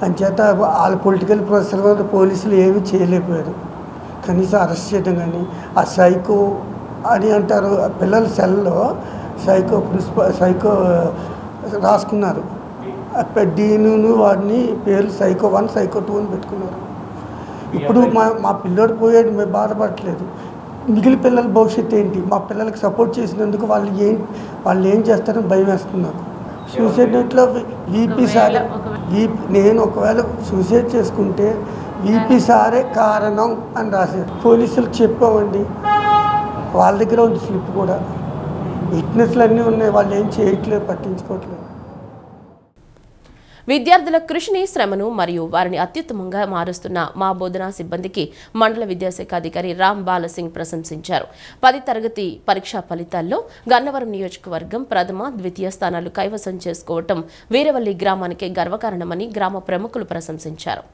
అంచేత వాళ్ళ పొలిటికల్ ప్రొఫెసర్ వల్ల పోలీసులు ఏమీ చేయలేకపోయారు. కనీసం అరెస్ట్ చేయడం కానీ ఆ సైకో అని అంటారు, పిల్లల సెల్లో సైకో రాసుకున్నారు. డీను వాడిని పేర్లు సైకో 1 సైకో 2 అని పెట్టుకున్నారు. ఇప్పుడు మా పిల్లోడు పోయాడు, మేము బాధపడట్లేదు. మిగిలిన పిల్లల భవిష్యత్తు ఏంటి? మా పిల్లలకి సపోర్ట్ చేసినందుకు వాళ్ళు ఏం చేస్తారని భయం వేస్తుంది నాకు. సూసైడ్ నోట్లో వీపీ సారే నేను ఒకవేళ సూసైడ్ చేసుకుంటే వీపీ సారే కారణం అని రాశారు. పోలీసులకు చెప్పామండి, వాళ్ళ దగ్గర ఉంది స్లిప్ కూడా, విట్నెస్లు అన్నీ ఉన్నాయి, వాళ్ళు ఏం చేయట్లేదు, పట్టించుకోవట్లేదు. విద్యార్థుల కృషిని, శ్రమను మరియు వారిని అత్యుత్తమంగా మారుస్తున్న మా బోధనా సిబ్బందికి మండల విద్యాశాఖ అధికారి రామ్ బాలసింగ్ ప్రశంసించారు. 10వ తరగతి పరీక్షా ఫలితాల్లో గన్నవరం నియోజకవర్గం ప్రథమ, ద్వితీయ స్థానాలు కైవసం చేసుకోవటం వీరవల్లి గ్రామానికే గర్వకారణమని గ్రామ ప్రముఖులు ప్రశంసించారు.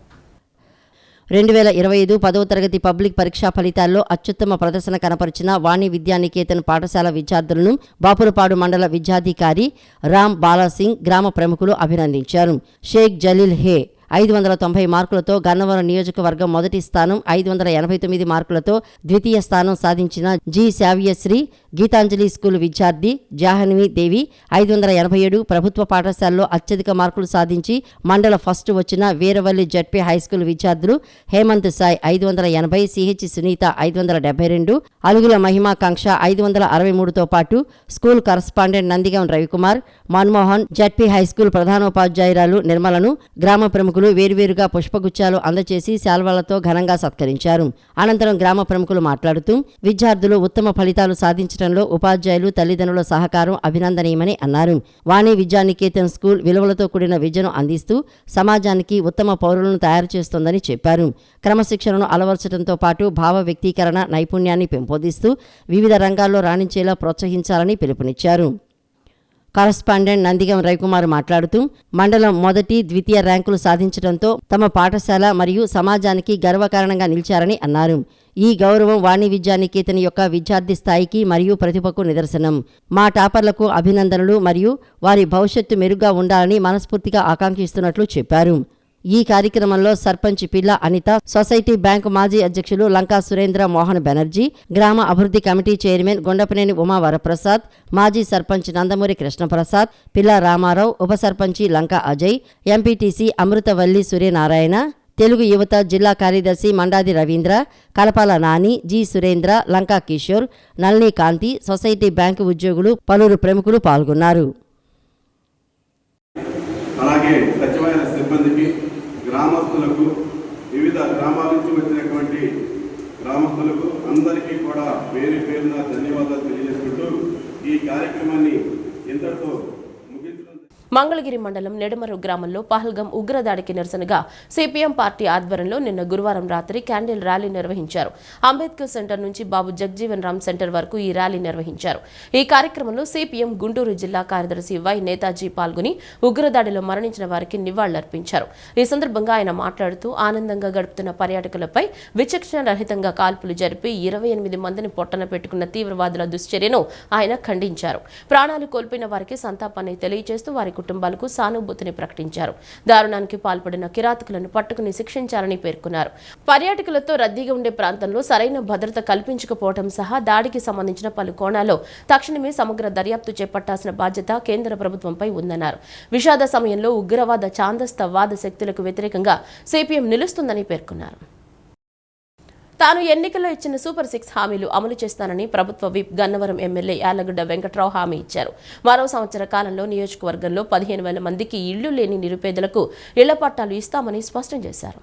2025 10వ తరగతి పబ్లిక్ పరీక్షా ఫలితాల్లో అత్యుత్తమ ప్రదర్శన కనపరిచిన వాణి విద్యానికేతన్ పాఠశాల విద్యార్థులను బాపులపాడు మండల విద్యాధికారి రామ్ బాలాసింగ్ గ్రామ ప్రముఖులు అభినందించారు. షేక్ జలీల్ హే 590 మార్కులతో గన్నవరం నియోజకవర్గం మొదటి స్థానం, 589 మార్కులతో ద్వితీయ స్థానం సాధించిన జి శావ్యశ్రీ గీతాంజలి స్కూల్ విద్యార్థి జాహ్నవి దేవి 587 ప్రభుత్వ పాఠశాలలో అత్యధిక మార్కులు సాధించి మండల ఫస్ట్ వచ్చిన వీరవల్లి జడ్పీ హైస్కూల్ విద్యార్థులు హేమంత్ సాయ్ 580, సిహెచ్ సునీత 572, అలుగుల మహిమాకాంక్ష 563తో పాటు school correspondent Nandigam Ravikumar, Manmohan, ZP high school ప్రధానోపాధ్యాయురాలు నిర్మలను గ్రామ ప్రముఖులు వేర్వేరుగా పుష్పగుచ్చాలు అందజేసి శాల్వాలతో ఘనంగా సత్కరించారు. అనంతరం గ్రామ ప్రముఖులు మాట్లాడుతూ విద్యార్థులు ఉత్తమ ఫలితాలు సాధించడంలో ఉపాధ్యాయులు, తల్లిదండ్రుల సహకారం అభినందనీయమని అన్నారు. వాణి విద్యానికేతన్ స్కూల్ విలువలతో కూడిన విద్యను అందిస్తూ సమాజానికి ఉత్తమ పౌరులను తయారు చేస్తోందని చెప్పారు. క్రమశిక్షణను అలవర్చడంతో పాటు భావ వ్యక్తీకరణ నైపుణ్యాన్ని పెంపొందిస్తూ వివిధ రంగాల్లో రాణించేలా ప్రోత్సహించాలని పిలుపునిచ్చారు. కరస్పాండెంట్ నందిగం రవికుమార్ మాట్లాడుతూ మండలం మొదటి, ద్వితీయ ర్యాంకులు సాధించడంతో తమ పాఠశాల మరియు సమాజానికి గర్వకారణంగా నిలిచారని అన్నారు. ఈ గౌరవం వాణి విద్యానికేతన్ యొక్క విద్యార్థి స్థాయికి మరియు ప్రతిభకు నిదర్శనం. మా టాపర్లకు అభినందనలు మరియు వారి భవిష్యత్తు మెరుగ్గా ఉండాలని మనస్ఫూర్తిగా ఆకాంక్షిస్తున్నట్లు చెప్పారు. ఈ కార్యక్రమంలో సర్పంచ్ పిల్ల అనిత, సొసైటీ బ్యాంకు మాజీ అధ్యక్షులు లంకా సురేంద్ర మోహన్ బెనర్జీ, గ్రామ అభివృద్ధి కమిటీ చైర్మన్ గుండపనేని ఉమా వరప్రసాద్, మాజీ సర్పంచ్ నందమూరి కృష్ణప్రసాద్, పిల్ల రామారావు, ఉప సర్పంచి లంకా అజయ్, ఎంపీటీసీ అమృతవల్లి సూర్యనారాయణ, తెలుగు యువత జిల్లా కార్యదర్శి మండాది రవీంద్ర, కలపాల నాని, జి సురేంద్ర, లంకా కిషోర్, నల్ని కాంతి, సొసైటీ బ్యాంకు ఉద్యోగులు, పలువురు ప్రముఖులు పాల్గొన్నారు. అలాగే సచివాలయ సిబ్బందికి, గ్రామస్తులకు, వివిధ గ్రామాల నుంచి వచ్చినటువంటి గ్రామస్తులకు అందరికీ కూడా పేరు పేరున ధన్యవాదాలు తెలియజేసుకుంటూ ఈ కార్యక్రమాన్ని ఇంతటితో మంగళగిరి మండలం నెడమరు గ్రామంలో పహల్గం ఉగ్రదాడికి నిరసనగా సిపిఎం పార్టీ ఆధ్వర్యంలో నిన్న గురువారం రాత్రి క్యాండిల్ ర్యాలీ నిర్వహించారు. అంబేద్కర్ సెంటర్ నుంచి బాబు జగ్జీవన్ రామ్ సెంటర్ వరకు ఈ ర్యాలీ నిర్వహించారు. ఈ కార్యక్రమంలో సిపిఎం గుంటూరు జిల్లా కార్యదర్శి వై నేతాజీ పాల్గొని ఉగ్రదాడిలో మరణించిన వారికి నివాళులర్పించారు. ఈ సందర్భంగా ఆయన మాట్లాడుతూ ఆనందంగా గడుపుతున్న పర్యాటకులపై విచక్షణ రహితంగా కాల్పులు జరిపి 28 మందిని పొట్టన పెట్టుకున్న తీవ్రవాదుల దుశ్చర్యను ఆయన ఖండించారు. ప్రాణాలు కోల్పోయిన వారికి సంతాపాన్ని తెలియజేస్తూ వారి కుటుంబాలకు సానుభూతిని ప్రకటించారు. దారుణానికి పాల్పడిన కిరాతకులను పట్టుకుని శిక్షించాలని పేర్కొన్నారు. పర్యాటకులతో రద్దీగా ఉండే ప్రాంతంలో సరైన భద్రత కల్పించకపోవడం సహా దాడికి సంబంధించిన పలు కోణాల్లో తక్షణమే సమగ్ర దర్యాప్తు చేపట్టాల్సిన బాధ్యత కేంద్ర ప్రభుత్వంపై ఉందన్నారు. విషాద సమయంలో ఉగ్రవాద, ఛాందస్తవాద శక్తులకు వ్యతిరేకంగా సిపిఎం నిలుస్తుందని పేర్కొన్నారు. తాను ఎన్నికల్లో ఇచ్చిన సూపర్ 6 హామీలు అమలు చేస్తానని ప్రభుత్వ విప్ గన్నవరం ఎమ్మెల్యే యాలగడ్డ వెంకట్రావు హామీ ఇచ్చారు. మరో సంవత్సర కాలంలో నియోజకవర్గంలో 15,000 మందికి ఇళ్లు లేని నిరుపేదలకు ఇళ్ల పట్టాలు ఇస్తామని స్పష్టం చేశారు.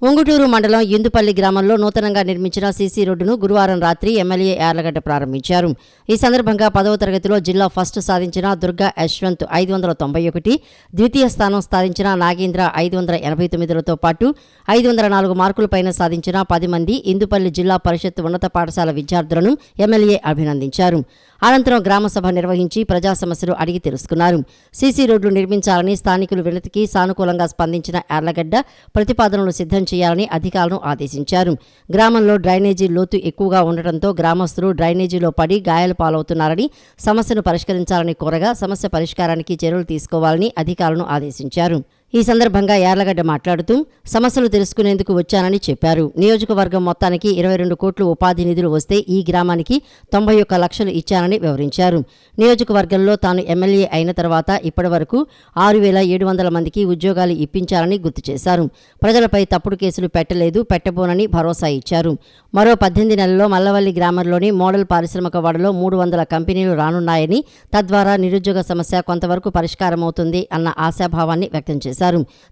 ఉంగుటూరు మండలం ఇందుపల్లి గ్రామంలో నూతనంగా నిర్మించిన సీసీ రోడ్డును గురువారం రాత్రి ఎమ్మెల్యే యార్లగడ్డ ప్రారంభించారు. ఈ సందర్భంగా 10వ తరగతిలో జిల్లా ఫస్ట్ సాధించిన దుర్గా యశ్వంత్ 591, ద్వితీయ స్థానం సాధించిన నాగేంద్ర 589లతో పాటు 504 మార్కుల పైన సాధించిన 10 మంది ఇందుపల్లి జిల్లా పరిషత్ ఉన్నత పాఠశాల విద్యార్థులను ఎమ్మెల్యే అభినందించారు. అనంతరం గ్రామసభ నిర్వహించి ప్రజా సమస్యలు అడిగి తెలుసుకున్నారు. సీసీ రోడ్లు నిర్మించాలని స్థానికులు వినతికి సానుకూలంగా స్పందించిన యార్లగడ్డ ప్రతిపాదనలు సిద్ధం చేయాలని అధికారులను ఆదేశించారు. గ్రామంలో డ్రైనేజీ లోతు ఎక్కువగా ఉండటంతో గ్రామస్తులు డ్రైనేజీలో పడి గాయాలు పాలవుతున్నారని, సమస్యను పరిష్కరించాలని కోరగా సమస్య పరిష్కారానికి చర్యలు తీసుకోవాలని అధికారులను ఆదేశించారు. ఈ సందర్భంగా యార్లగడ్డ మాట్లాడుతూ సమస్యలు తెలుసుకునేందుకు వచ్చానని చెప్పారు. నియోజకవర్గం మొత్తానికి 22 కోట్లు ఉపాధి నిధులు వస్తే ఈ గ్రామానికి 91 లక్షలు ఇచ్చానని వివరించారు. నియోజకవర్గంలో తాను ఎమ్మెల్యే అయిన తర్వాత ఇప్పటి వరకు 6,700 మందికి ఉద్యోగాలు ఇప్పించాలని గుర్తు చేశారు. ప్రజలపై తప్పుడు కేసులు పెట్టలేదు, పెట్టబోనని భరోసా ఇచ్చారు. మరో 18 నెలల్లో మల్లవల్లి గ్రామంలోని మోడల్ పారిశ్రామిక వాడలో 300 కంపెనీలు రానున్నాయని, తద్వారా నిరుద్యోగ సమస్య కొంతవరకు పరిష్కారమవుతుంది అన్న ఆశాభావాన్ని వ్యక్తం చేశారు.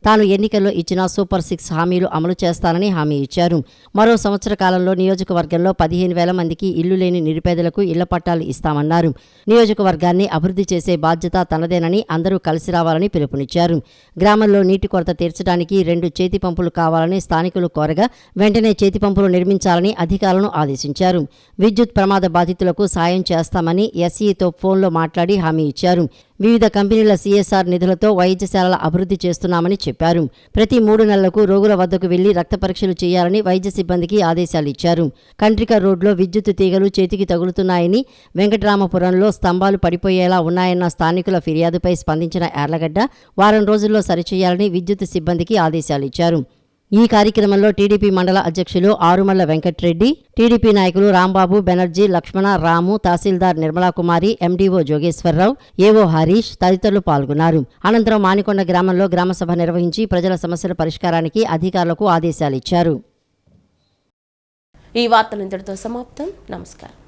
తాను ఎన్నికల్లో ఇచ్చిన సూపర్ 6 హామీలు అమలు చేస్తానని హామీ ఇచ్చారు. మరో సంవత్సర కాలంలో నియోజకవర్గంలో 15,000 మందికి ఇల్లు లేని నిరుపేదలకు ఇళ్ల పట్టాలు ఇస్తామన్నారు. నియోజకవర్గాన్ని అభివృద్ధి చేసే బాధ్యత తనదేనని, అందరూ కలిసి రావాలని పిలుపునిచ్చారు. గ్రామంలో నీటి కొరత తీర్చడానికి 2 చేతి పంపులు కావాలని స్థానికులు కోరగా వెంటనే చేతి పంపులు నిర్మించాలని అధికారులను ఆదేశించారు. విద్యుత్ ప్రమాద బాధితులకు సాయం చేస్తామని ఎస్ఈతో ఫోన్లో మాట్లాడి హామీ ఇచ్చారు. వివిధ కంపెనీల CSR నిధులతో వైద్యశాలల అభివృద్ధి చేస్తున్నామని చెప్పారు. ప్రతి 3 నెలలకు రోగుల వద్దకు వెళ్లి రక్త పరీక్షలు చేయాలని వైద్య సిబ్బందికి ఆదేశాలిచ్చారు. కంట్రిక రోడ్లో విద్యుత్ తీగలు చేతికి తగులుతున్నాయని, వెంకటరామపురంలో స్తంభాలు పడిపోయేలా ఉన్నాయన్న స్థానికుల ఫిర్యాదుపై స్పందించిన యార్లగడ్డ వారం రోజుల్లో సరిచేయాలని విద్యుత్ సిబ్బందికి ఆదేశాలిచ్చారు. ఈ కార్యక్రమంలో టీడీపీ మండల అధ్యక్షులు ఆరుమళ్ల వెంకట్రెడ్డి, టీడీపీ నాయకులు రాంబాబు, బెనర్జీ, లక్ష్మణ, రాము, తహసీల్దార్ నిర్మలాకుమారి, ఎండీఓ జోగేశ్వరరావు, ఏవో హరీష్ తదితరులు పాల్గొన్నారు. అనంతరం మానికొండ గ్రామంలో గ్రామసభ నిర్వహించి ప్రజల సమస్యల పరిష్కారానికి అధికారులకు ఆదేశాలిచ్చారు. ఈ వార్తలు ఇంతటితో సమాప్తం. నమస్కారం.